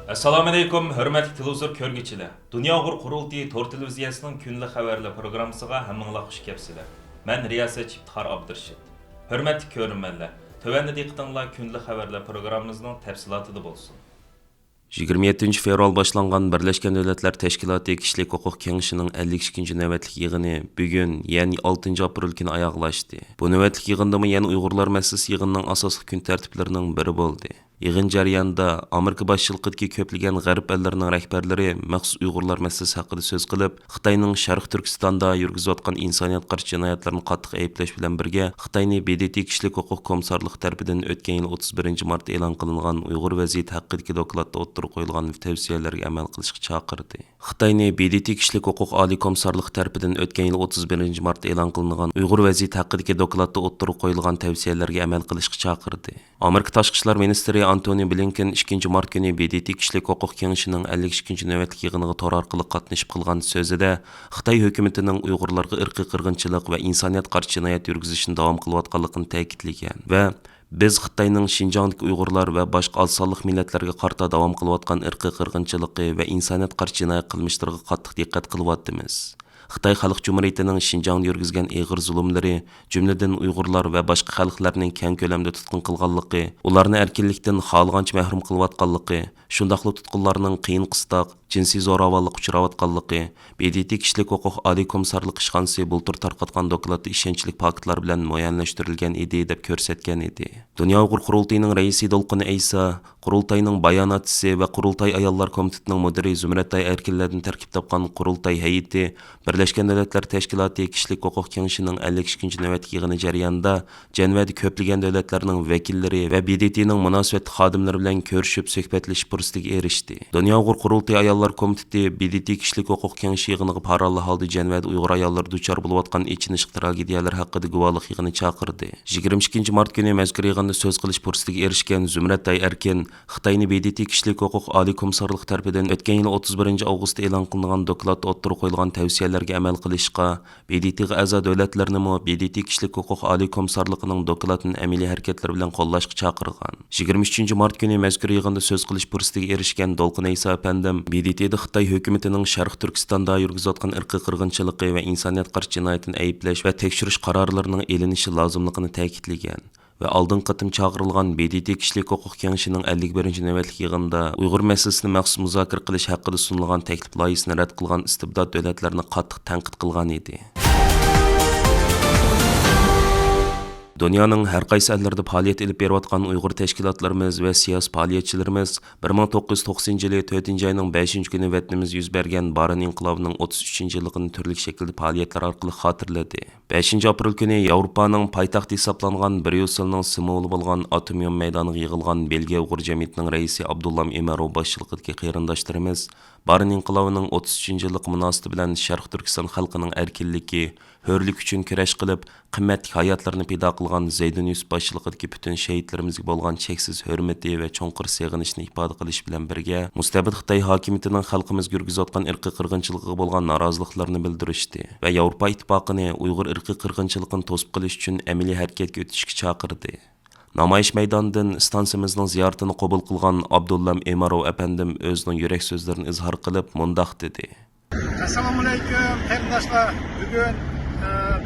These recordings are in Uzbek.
Assalomu alaykum, hurmatli televizor ko'rguvchilar. Dunyo Uyg'ur qurultiyi to'r televiziyasining kunlik xabarlar programmasiga hammanglar xush kelibsizlar. Men riyosatchi Iftixor Abdurshid. Hurmatli ko'ruvchilar, tövəndə diqqətinizlər kunlik xabarlar programmamızın təfsilatında bo'lsin. 27 fevral başlanğan Birleşken Devletler Teşkilatı Kişilik Hukuk Kengişining 52. növbetlik yığını bugün, yani 6 aprel günü ayaqlaşdı. Bu növbetlik yığında mı yani Uygurlar Meclisi yığınının asaslı gün tertiplerinin biri oldu. Yığın jarayonida Amerika başçılıqidagi köplеген g'arb ellarining rahbarlari maxsus Uyg'urlar masalasi haqida so'z qilib, Xitoyning Sharq Turkistonda yurgizayotgan insoniyat qarshi jinoyatlarni qattiq ayblash bilan birga, Xitoyning BDT kishilik huquq komissarligi tarafidan o'tgan yil 31 mart e'lon qilingan Uyg'ur vaziyati haqidagi dokladda o'ttirib qo'yilgan tavsiyalarga amal qilishga chaqirdi. Xitoyning BDT kishilik huquq oliy komissarligi tarafidan o'tgan yil 31 mart e'lon qilingan Uyg'ur vaziyati haqidagi dokladda o'ttirib qo'yilgan tavsiyalarga amal qilishga chaqirdi. Amerika Tashqi ishlar ministri Antony Blinken 2 mart günü BDT Kişilik Hukuk Kengişining 52. növbetlik yig'iniga tor orqali qatnashib qilgan so'zida Xitoy hukumatining Uyg'urlarga irqiy qirg'inchilik va insoniyat qarshi jinoyat yurgizishni davom qilayotganligini ta'kidlagan va biz Xitoyning Xinjiangdagi Uyg'urlar va boshqa oz sonli millatlarga qarata davom qilayotgan irqiy qirg'inchiligi va insoniyat qarshi jinoyat qilmishlariga qattiq diqqat qilyapmiz. Xitoy Xalq Cumhuriyetining Xinjiangda yurgizgan ig'ir zulmlari, jumladan Uyg'urlar va boshqa xalqlarning keng ko'lamda tutqun qilganligi, ularni erkinlikdan xohlagancha mahrum qilayotganligi, shundaqli tutqunlarning qiyin qistoq, jinsiy zo'ravonlikqa uchrayotganligi, BDT kishilik huquq oliy komissarligi ishxonasi bultur tarqatgan dokladda ishonchli faktlar bilan muayyanlashtirilgan edi deb ko'rsatgan edi. Dunyo Uyg'ur qurultayining raisi Dolqin Aysa, qurultayning bayonotchisi va qurultay ayollar komitetining mudiri Zumratay Erkinlardan tarkib topgan qurultay hay'ati Birleşken Devletler Teşkilatı Kişilik Hukuk Kengişining 52. növbetlik yig'ini jarayonida Jenevada ko'plagan davlatlarning vakillari va BDTning munosabat xodimlari bilan ko'rishib suhbatlashish fursatiga erishdi. Dunyo Uyg'ur qurultay ayollar komiteti BDT Kişilik Hukuk Kengishi yig'iniga parallel holda Jenevada Uyg'ur ayollar duchor bo'layotgan ichinish tragediyalar haqida guvohlik yig'ini chaqirdi. 22 mart kuni mazkur yig'inda so'z qilish fursatiga erishgan Zumratay Erkin Xitoyning BDT Kişilik Hukuk oliy komissarligi tarafidan o'tgan yil 31 avgustda e'lon qilingan dokladda o'ttirib qo'yilgan tavsiyalarga amal qilishga, BDTga a'zo davlatlarni BDT kishilik huquq oliy komissarligining dokladini amaliy harakatlar bilan qo'llashga chaqirgan. 23 mart kuni mazkur yig'inda so'z qilish fursatiga erishgan Dolqin Aysa apandim BDTda Xitoy hukumatining Sharq Turkistonda yurgizayotgan irqiy qirg'inchiligi va insoniyat qarshi jinoyatini ayblash va tekshirish qarorlarining elinishi lozimligini ta'kidlagan. Ve aldın qatım çağırılgan BDT Kişilik Hukuk Kengişining 51. növbetlik yig'inida Uyg'ur masalasini maxsus muzokara qilish haqida sunilgan taklif loyihasini rad qilgan istibdod davlatlarini qattiq tanqid qilgan edi. Dünyanın her qaysi ellərdə fəaliyyət elib beriyotgan Uyghur təşkilatlarımız və siyasi fəaliyyətçilərimiz 1990 yılı 4 ayının 5 günü vətnimiz yüz bergen Baran İnqilabının 33 yılını türlü şəkildə fəaliyyətlər arqılı xatırladı. 5 aprel günü Avropanın paytaxtı hesablanğan Brüsselning simvolu bolğan Atom meydanıga yığılğan Belgiya Uyghur Cemiyetining raisi Abdullam Emarov başçılığındakı qarindoshlarimiz Baran İnqilabının 33 yıllık münasibəti bilan Sharq Turkiston xalqining erkinligi, hörlük üçün kurash qilib, qimmatli hayotlarni pido qilgan Zaydun Yusuf başçılığındakı bütün şehitlerimizga bo'lgan cheksiz hurmati va cho'nqir seg'inishni ifoda qilish bilan birga, mustabid Xitoy hokimiyatining xalqimizga yurgizayotgan irqiy qirg'inchiligiga bo'lgan noroziliklarini bildirishdi va Yevropa ittifoqini Uyg'ur irqiy qirg'inchiligini to'sib qilish uchun amaliy harakatga o'tishga chaqirdi. Namoyish maydonidan stansimizning ziyoratini qabul qilgan Abdullam Emarov apandim o'zining yurak so'zlarini izhor qilib mundoq dedi. Assalomu alaykum qarindoshlar. Bugun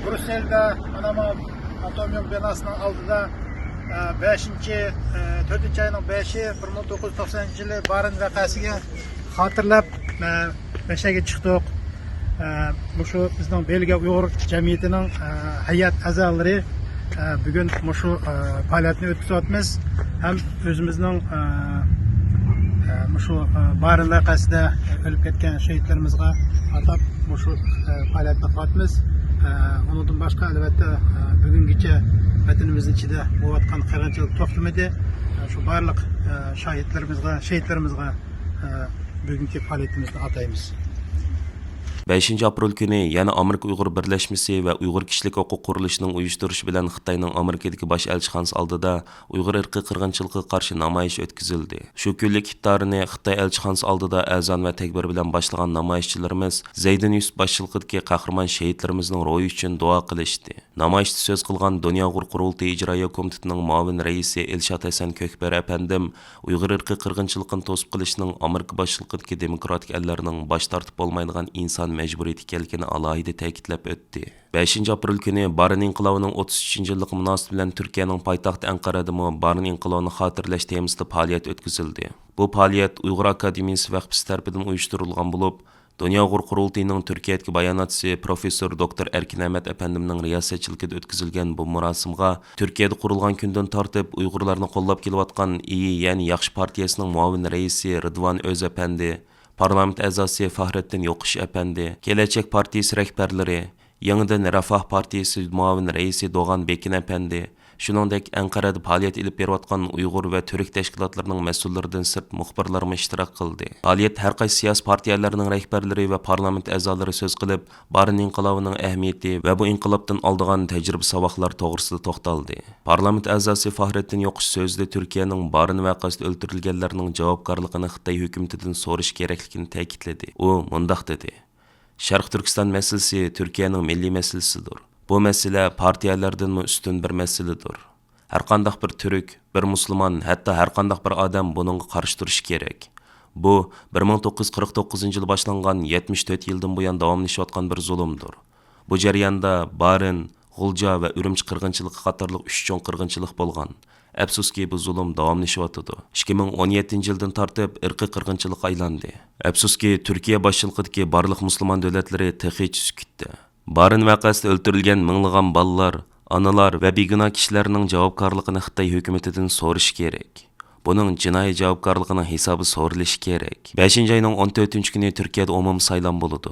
Brüsselda Atom binosining oldida 4 ayning 5-i 1990 yili Baran voqeasiga xotirlab mashaga chiqdik. Shu bizning Belgiya Uyg'ur jamiyatining hay'at a'zolari bugün şu faaliyetini ötküzüyoruz. Hem özümüzün şu Baran vakasida ölüp ketken şehitlerimizge atıp şu faaliyetini katıyoruz. Ondan başka elbette bugünkü vatanimizin içinde boğatkan kırgınçılık toplamadı. Şu barlık şehitlerimizge bugünkü faaliyetimizni atayımız. 5 aprel kuni yana Amerika Uyg'ur birlashmasi va Uyg'ur kishilik huquq qurilishining uyushtirishi bilan Xitoyning Amerikadagi bosh elchixonasi oldida Uyg'ur irqiy qirg'inchiligiga qarshi namoyish o'tkazildi. Shu kunlik iftorini Xitoy elchixonasi oldida azon va takbir bilan boshlagan namoyishchilarimiz Zaydin Yusuf boshchiligidagi qahramon shahidlarimizning ro'yi uchun duo qilishdi. Namoyishda so'z qilgan Dunyo Uyg'ur qurultiyi ijroiya komitetining muavin raisi Elshad Hasan Ko'kbar apandim Uyg'ur irqiy qirg'inchiligini to'sib qilishning Amerika boshchiligidagi demokratik ellarning bosh tortib bo'lmaydigan inson majburiyati ekanligini alohida ta'kidlab o'tdi. 5 aprel kuni Barin inqilobining 33-yillik munosabati bilan Turkiyaning poytaxti Anqarada Barin inqilobini xotirlash temasida faoliyat o'tkazildi. Bu faoliyat Uyg'ur akademiyasi vaqfisi tomonidan uyushtirilgan bo'lib, Dunyo Uyg'ur qurultiyining Turkiyadagi bayonotchisi professor doktor Erkin Ahmet efendimning riyosatchiligida o'tkazilgan bu marosimga Turkiyada qurilgan kundan tortib Uyg'urlarni qo'llab kelayotgan ya'ni Yaxshi partiyasining muavin raisi Ridvan Öz efendi, parlament a'zosi Fahrettin Yo'qish efendi, Kelajak partiyasi rahbarlari, Yangidan Rafah partiyasi muavin raisi Doğan Bekin efendi, shuningdek Anqarada faoliyat olib berayotgan Uyg'ur va Türk tashkilotlarining mas'ullaridan sirt muxbirlarmi ishtirok qildi. Faoliyat har qaysi siyosiy partiyalarning rahbarlari va parlament a'zolari so'z qilib, Barin inqilobining ahamiyati va bu inqilobdan oldigan tajriba saboqlar to'g'risida to'xtaldi. Parlament a'zosi Fahrettin Yo'qish so'zida Turkiyaning Barin voqeasida o'ldirilganlarning javobgarligini Xitoy hukumatidan so'rash kerakligini ta'kidladi. U mundaq dedi: Sharq Turkiston masalasi Turkiyaning milliy masalasidir. Bu mesele partiyalardan üstün bir meseledir. Her qandaq bir Türk, bir Müslüman, hatta her qandaq bir adam bununla qarşı turishi kerak. Bu 1949 yılı başlangan 74 yıldan bu yan davamlaşıyotgan bir zulümdür. Bu jarayonda Barin, G'ulja ve Ürümçi qirg'inchiligi qatorliq 3 cho'ng qirg'inchilik bo'lgan. Afsuski bu zulüm davamlashyotdi. 2017 yildan tortib irqiy qirg'inchilik aylandi. Afsuski Turkiya boshchiligidagi barliq musulmon davlatlari texich sukutdi. Barin vaqasida o'ldirilgan minglagan bolalar, onalar va begunoh kishilarning javobgarligini Xitoy hukumatidan so'rash kerak. Buning jinoiy javobgarligining hisobi so'ralishi kerak. 5-oyning 14-kuni Turkiyada umum saylan bo'ladi.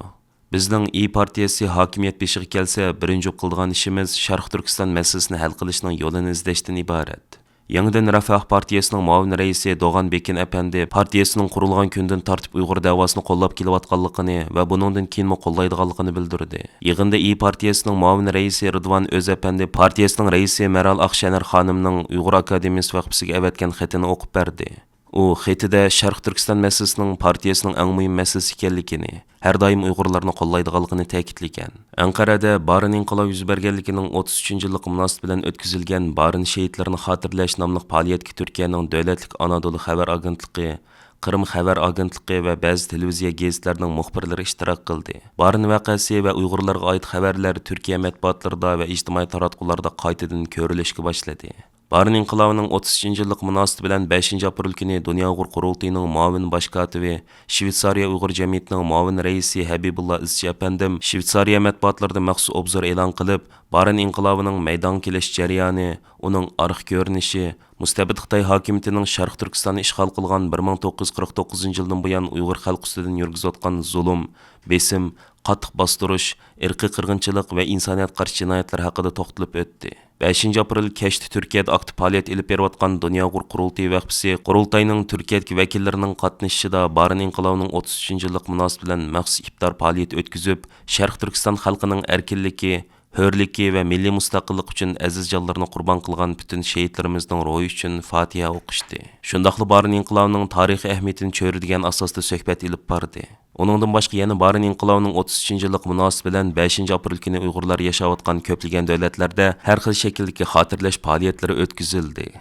Bizning partiyasi hokimiyat beshiga kelsa, birinchi qiladigan ishimiz Sharq Turkiston masalasini hal qilishning yo'lini izlashdan iborat. Yangidan Rafah partiyasining muavin raisi Doğan Bekin efendi partiyasining qurilgan kundan tortib Uyg'ur davosini qo'llab kelayotganligini va buningdan keyinmi qo'llaydiganligini bildirdi. Yig'inda partiyasining muavin raisi Ridvan Öz efendi partiyasining raisi Meral Aqshanar xonimning Uyg'ur akademiyasi vaqfisiga avatgan xatini o'qib berdi. U xatida Sharq Turkiston masalasining partiyasining eng muhim masalasi ekanligini, har doim Uyg'urlarni qo'llaydiganligini ta'kidlagan. Anqarada Barin inqilobi yuz berganligining 33-yillik munosabati bilan o'tkazilgan Barin shahidlarini xotirlash nomli faoliyatga Turkiyaning davlatlik Anadolu xabar agentligi, Qrim xabar agentligi va ba'zi televiziya gazetlarining muxbirlari ishtirok qildi. Barin voqeasi va Uyg'urlarga oid xabarlar Turkiya matbuotlarida va ijtimoiy taratqularda qaytadan ko'rilishga boshladi. Barin inqilobining 30-yillik munosabati bilan 5 aprel kuni Dunyo Uyg'ur qurultiyining muavin bosh kotibi, Shveysariya Uyg'ur jamiyatining muavin raisi Habibullah Izchi apandim Shveysariya matbuotlarida maxsus obzor e'lon qilib, Barin inqilobining maydon kelish jarayoni, uning arx ko'rinishi, mustabid Xitoy hokimiyatining Sharq Turkistonni ishg'ol qilgan 1949-yildan buyon Uyg'ur xalqi ustidan yurgizayotgan zulm, besim, qattiq bostirish, irqiy qirg'inchilik va insoniyat qarshi jinoyatlar haqida to'xtalib o'tdi. 5 aprel kechda Turkiyada aktiv faoliyat olib berayotgan Dunyo Uyg'ur qurultiyi vaqfisi qurultayning Turkiyadagi vakillarining qatnashishida Barin inqilobining 33-yillik munosabati bilan maxsus iftor faoliyat o'tkazib, Sharq Turkiston xalqining erkinligi, hörligi va milliy mustaqillik uchun aziz jonlarni qurbon qilgan butun shahidlarimizning ro'yi uchun Fatiha o'qishdi. Shundaqla Barin inqilobining tarixiy ahamiyatini cho'radigan asosda suhbat olib bordi. Uningdan boshqa yana Barin inqilobining 33-yillik munosabati bilan 5 aprel kuni Uyg'urlar yashayotgan ko'plagan davlatlarda har xil shakldagi xotirlash faoliyatlari o'tkazildi.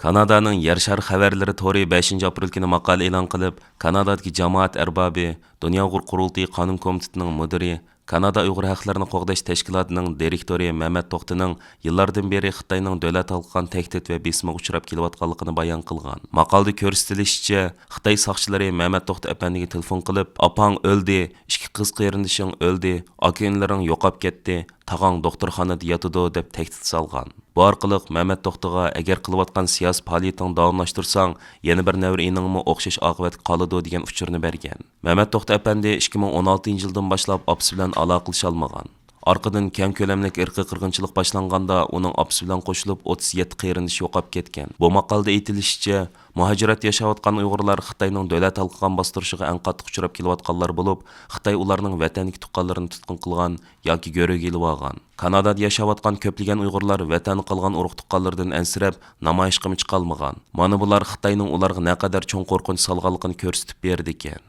Kanadaning Yer shari xabarlari to'ri 5 aprel kuni maqola e'lon qilib, Kanadadagi jamoat arbobi, Dunyo Uyg'ur qurultiyi qonun komitetining mudiri, Kanada Uyg'ur haqlarini qo'g'dash tashkilotining direktori Mehmet To'xtining yillardan beri Xitoyning davlat alqan tahdid va besimga uchrab kelayotganligini bayon qilgan. Maqolada ko'rsatilishicha, Xitoy soqchilari Mehmet To'xti apandiga telefon qilib, "Opang o'ldi, ikki qiz qarindishing o'ldi, aka-inlaring yo'qolib ketdi, tag'ang doktorxonada yotidi" deb tahdid solgan. Bu orqali Mehmet To'xtiga agar qilayotgan siyosiy faoliyatingni davomlashtirsang, yana bir navriningmi o'xshash oqibat qoladi degan uchurni bergan. Mehmet To'xti apandi 2016 yildan boshlab opsi bilan aloqalasha olmagan. Arqadan keng ko'lamlik irqiy qirg'inchilik boshlanganda uning opsi bilan qo'shilib 37 qeyrindish yo'qolib ketgan. Bu maqolada aytilishicha, muhajirat yashayotgan Uyg'urlar Xitoyning davlat halqigan bostirishiga eng qattiq uchrab kelayotganlar bo'lib, Xitoy ularning vataniga tuqqanlarini tutqun qilgan yoki go'rga ilib olgan. Kanadada yashayotgan ko'plagan Uyg'urlar vatani qilgan urug' tuqqanlardan ansirab namoyishga chiqolmagan. Mana bular Xitoyning ularga naqadar cho'ng qo'rqinch solganligini ko'rsatib berdi ekan.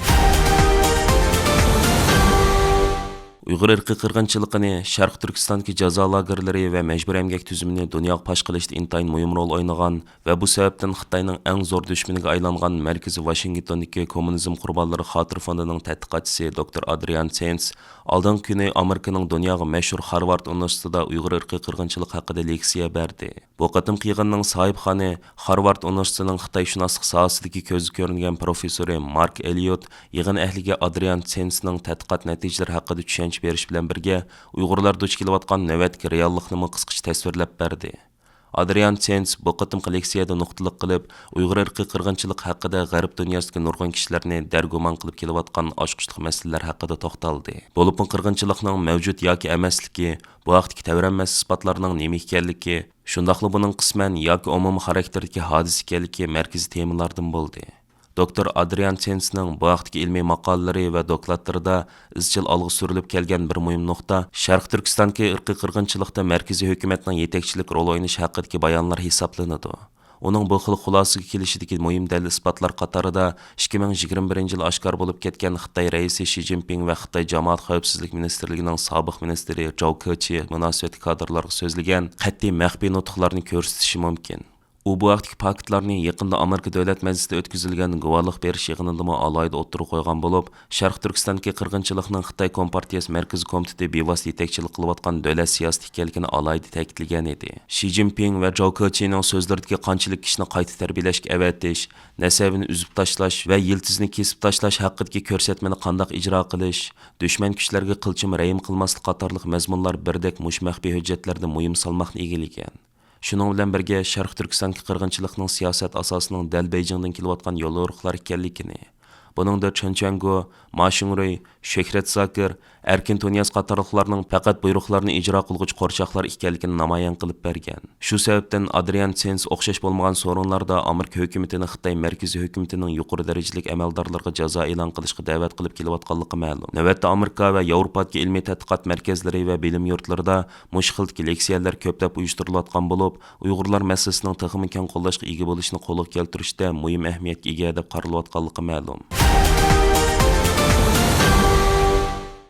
Uyg'ur irqiy qirg'inchiligini, Sharq Turkistondagi jazo lagerlari va majburiy emgak tuzumini dunyoga pash qilishda intayin muhim rol o'ynagan va bu sababdan Xitoyning eng zo'r dushmaniga aylangan Markaziy Washingtondagi kommunizm qurbonlari xotir fondining tadqiqotchisi Dr. Adrian Zenz oldingi kuni Amerikaning dunyoga mashhur Harvard universitetida Uyg'ur irqiy qirg'inchilik haqida leksiya berdi. Bu qatimki yig'inning sohibxoni Harvard universitetining Xitoyshunoslik sohasidagi ko'zi ko'ringan professori Mark Elliot yig'in ahliga Adrian Zenzning tadqiqot natijalari haqida tushuncha berish bilan birga Uyg'urlar duch kelayotgan navbatdagi reallikni qisqacha tasvirlab berdi. Adrian Zenz bu qatimqi leksiyada nuqtaliq qilib, Uyg'ur irqiy qirg'inchilik haqida g'arb dunyosidagi nurg'un kishilarni dargumon qilib kelayotgan ochqishliq masalalar haqida to'xtaldi. Bo'lib qirg'inchilikning mavjud yoki emasligi, bu vaqtdagi tavranmas isbotlarning nima ekanligi, shundaqla buning qisman yoki umumiy xarakterdagi hodisa ekanligi markaziy temalardan bo'ldi. Dr. Adrian Zenzning bu vaqtdagi ilmiy maqolalari va dokladlarida izchil olg'a surilib kelgan bir muhim nuqta Sharq Turkistondagi irqiy qirg'inchilikda markaziy hukumatning yetakchilik rol o'ynashi haqidagi bayonlar hisoblanadi. Uning bu xil xulosaga kelishidagi muhim dalil isbotlar qatorida 2021 yil oshkor bo'lib ketgan Xitoy raisi Shi Jinping va Xitoy jamoat xavfsizlik ministrligining sobiq ministri Zhao Keqi munosabat kadrlarga so'zlagan qat'iy maxfiy nutqlarni ko'rsatishi mumkin. U bu vaqtdagi faktlarni yaqinda Amerika Davlat Majlisida o'tkazilgan guvohlik berish yig'inida alohida o'ttirib qo'ygan bo'lib, Sharq Turkistondagi qirg'inchilikning Xitoy Kompartiyasi Markaziy komiteti bevosita yetakchilik qilayotgan davlat siyosati ekanligini alohida ta'kidlagan edi. Shi Jinping va Zhao Keqining so'zlaridagi qanchalik kishini qayta tarbiyalashga avatish, nasabini uzib tashlash va yiltizni kesib tashlash haqidagi ko'rsatmani qandoq ijro qilish, dushman kuchlarga qilchim rayim qilmaslik qatorliq mazmunlar birdek mush maxfiy hujjatlarda muhim salmoqni egallagan. Shuning bilan birga Sharq Turkistondagi qirg'inchilikning siyosat asosining dal Beijingdan kelayotgan yo'l-yo'riqlar ekanligini, buningda Chen Quangu, Ma Xingrui, Shuhrat Zakir, Erkin Tunyas qatorliqlarning faqat buyruqlarni ijro qilguvchi qo'rchoqlar ekanligini namoyon qilib bergan. Shu sababdan Adrian Zenz o'xshash bo'lmagan so'rinlarda Amerika hukumatini Xitoy markaziy hukumatining yuqori darajalik amaldorlarga jazo e'lon qilishga da'vat qilib kelayotganligi ma'lum. Navbatda Amerika va Yevropadagi ilmiy tadqiqot markazlari va bilim yurtlarida mushkildagi leksiyalar ko'plab uyushtirilayotgan bo'lib, Uyg'urlar masalasining texnik keng qo'llashga ega bo'lishini qo'lga keltirishda muhim ahamiyatga ega deb qaralayotganligi ma'lum.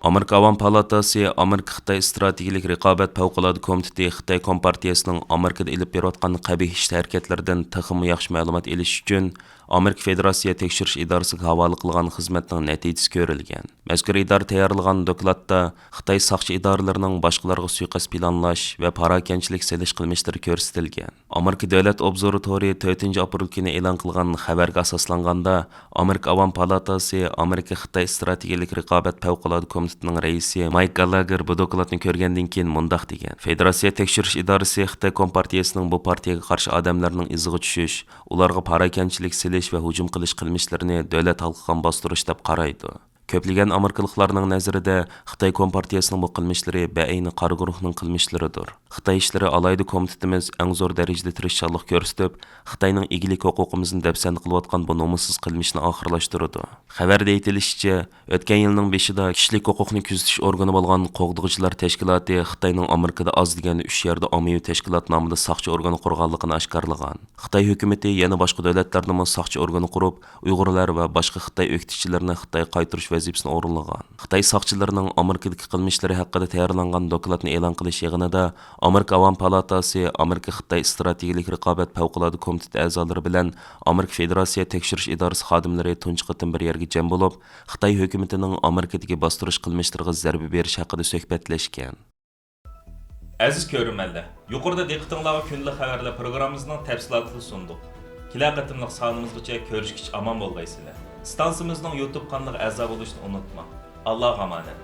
Amerika Avam Palatasi Amerika-Xitoy strategik raqobat favqulodda komiteti Xitoy Kompartiyasining Amerikada ilib berayotgan qabih ish harakatlaridan texnik yaxshi ma'lumot olish uchun Amerika Federatsiya tekshirish idorasiga havola qilgan xizmatning natijasi ko'rilgan. Mazkur idora tayyorlagan dokladda Xitoy soqchi idoralarining boshqalarga suiqasd planlash va parokanchilik selish qilmishlari ko'rsatilgan. Amerika Davlat observatori 4-aprel kuni e'lon qilgan xabarga asoslanganda Amerika Avam Palatasi Amerika-Xitoy strategik raqobat favqulodda komitetining raisi Mike Gallagher bu dokladni ko'rgandan keyin mundaq degan: Federatsiya tekshirish idorasi Xitoy Kompartiyasining bu partiyaga qarshi odamlarning iziga tushish, ularga parokanchilik selish va hujum qilish qilmishlarini davlat xalqiga bostirish deb qaraydi. Ko'plagan Amerikaliklarning nazarida Xitoy Kompartiyasining bu qilmishlari ba'ayni qora guruhning qilmishlaridir. Xitoy ishlari alayda komitetimiz eng zo'r darajada tirishchanlik ko'rsatib, Xitoyning egilik huquqimizni dafsan qilayotgan bu nomussiz qilmishni oxirlashtirdi. Xabarda aytilishicha, o'tgan yilning 5-ida kishilik huquqni kuzatish organi bo'lgan Qo'g'dug'ichilar tashkiloti Xitoyning Amerikada az degani 3 yerda ommaviy tashkilot nomida soqchi organi qurganligini oshkorlagan. Xitoy hukumatı yana boshqa davlatlarda ham soqchi organi qurib, Uyg'urlar va boshqa Xitoy o'qituvchilarini Xitoy qaytarish vazifasini o'rinlagan. Xitoy soqchilarining Amerikadagi qilmishlari haqida tayyorlangan dokladni e'lon qilish yig'inida Amerika Avam Palatasi Amerika-Xitoy strategik raqobat favqulodda komiteti a'zolari bilan Amerika Federatsiya tekshirish idorasi xodimlari tunji qatim bir yerga jam bo'lib, Xitoy hukumatining Amerikadagi bostirish qilmishlariga zarba berish haqida suhbatlashgan. Aziz ko'ruvchilar, yuqorida diqqatingizga kunlik xabarlar programmamizning tafsilotini sundik. Kelar qatimliq sonimizgacha ko'rishgich omon bo'lgaysizlar. Stansiyamizning YouTube kanaliga a'zo bo'lishni unutmang. Allohga omonat.